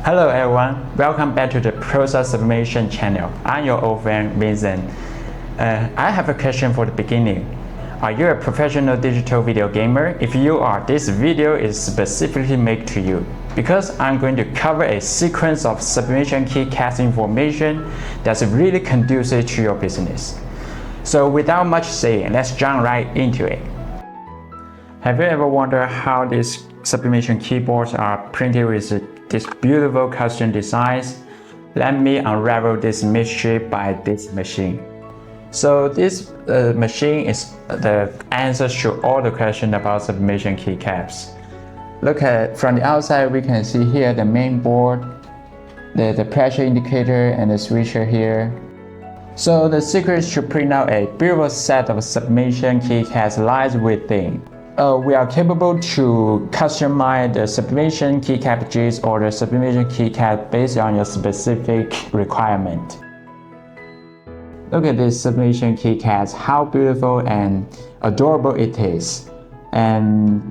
Hello everyone, welcome back to the Prosub Sublimation channel. I'm your old friend Vincent. I have a question for the beginning. Are you a professional digital video gamer? If you are, this video is specifically made to you because I'm going to cover a sequence of sublimation keycaps information that's really conducive to your business. So without much saying, let's jump right into it. Have you ever wondered how these sublimation keyboards are printed with these beautiful custom designs? Let me unravel this mystery by this machine. So this machine is the answer to all the questions about sublimation keycaps. Look at from the outside, we can see here the main board, the pressure indicator and the switcher here. So the secret to print out a beautiful set of sublimation keycaps lies within. We are capable to customize the sublimation keycap jigs or the sublimation keycap based on your specific requirement. Look at this sublimation keycaps, how beautiful and adorable it is. And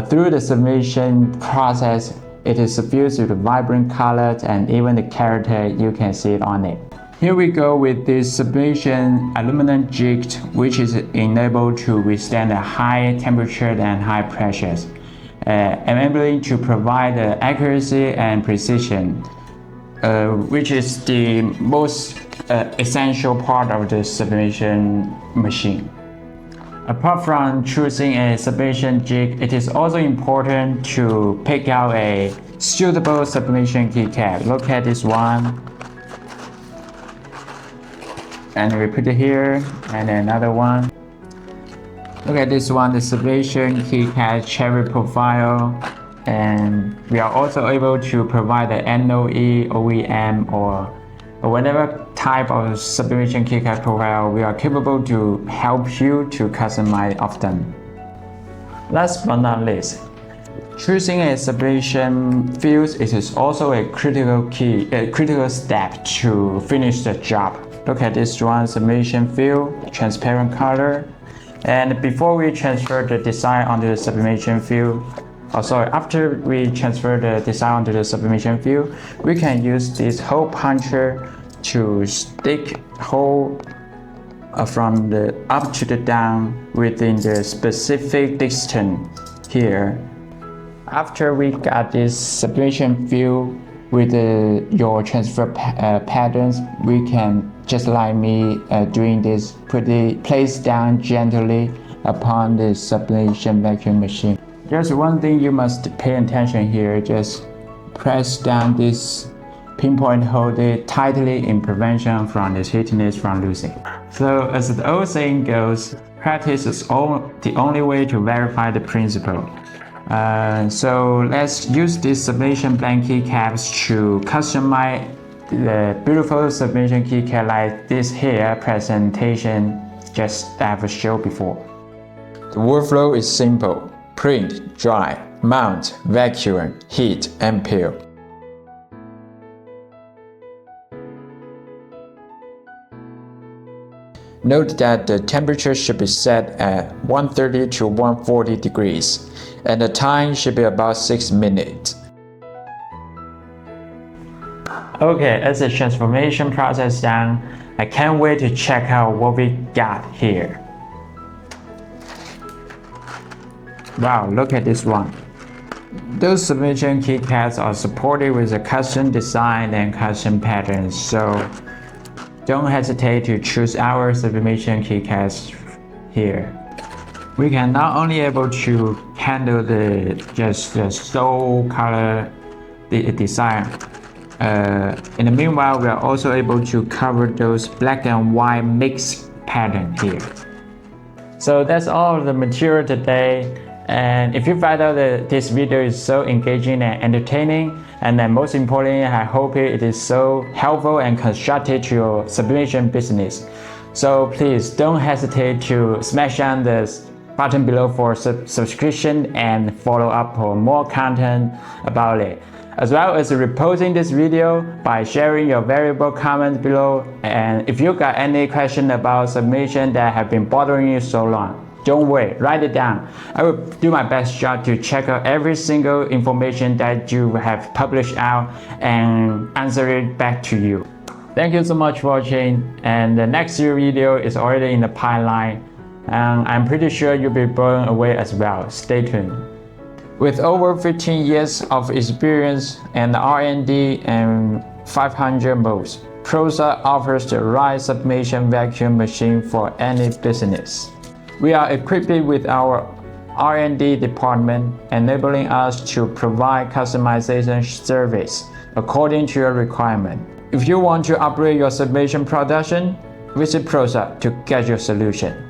through the sublimation process, it is suffused with vibrant colors and even the character, you can see it on it. Here we go with this sublimation aluminum jig, which is enabled to withstand a high temperature and high pressures, enabling to provide accuracy and precision, which is the most essential part of the sublimation machine. Apart from choosing a sublimation jig, it is also important to pick out a suitable sublimation keycap. Look at this one. And we put it here, and another one. Look at this one, the sublimation keycap cherry profile. And we are also able to provide the NOE, OEM, or whatever type of sublimation keycap profile we are capable to help you to customize often. Last but not least, choosing a sublimation fuse is also a critical step to finish the job. Look at this one, sublimation fill, transparent color. And before we transfer the design onto the sublimation fill, after we transfer the design onto the sublimation fill, we can use this hole puncher to stick hole from the up to the down within the specific distance here. After we got this sublimation fill with your transfer patterns, we can, just like me doing this, place down gently upon the sublimation vacuum machine. There's one thing you must pay attention here, just press down this pinpoint, hold it tightly in prevention from the heatiness from losing. So as the old saying goes, practice is the only way to verify the principle. So let's use these sublimation blank keycaps to customize the beautiful sublimation keycap like this here presentation just that I've showed before. The workflow is simple: print, dry, mount, vacuum, heat, and peel. Note that the temperature should be set at 130 to 140 degrees, and the time should be about 6 minutes. Okay, as the transformation process done, I can't wait to check out what we got here. Wow, look at this one. Those sublimation keycaps are supported with a custom design and custom patterns, so don't hesitate to choose our sublimation keycaps here. We can not only able to handle the soul color design. In the meanwhile, we are also able to cover those black and white mixed pattern here. So that's all of the material today. And if you find out that this video is so engaging and entertaining, and then most importantly, I hope it is so helpful and constructive to your sublimation business. So please don't hesitate to smash on this button below for subscription and follow up for more content about it, as well as reposting this video by sharing your valuable comments below. And if you got any question about sublimation that have been bothering you so long, Don't worry, write it down. I will do my best job to check out every single information that you have published out and answer it back to you. Thank you so much for watching, and the next video is already in the pipeline, and I'm pretty sure you'll be blown away as well. Stay tuned. With over 15 years of experience and R&D and 500 modes, Prosub offers the right sublimation vacuum machine for any business. We are equipped with our R&D department, enabling us to provide customization service according to your requirement. If you want to upgrade your sublimation production, visit Prosub to get your solution.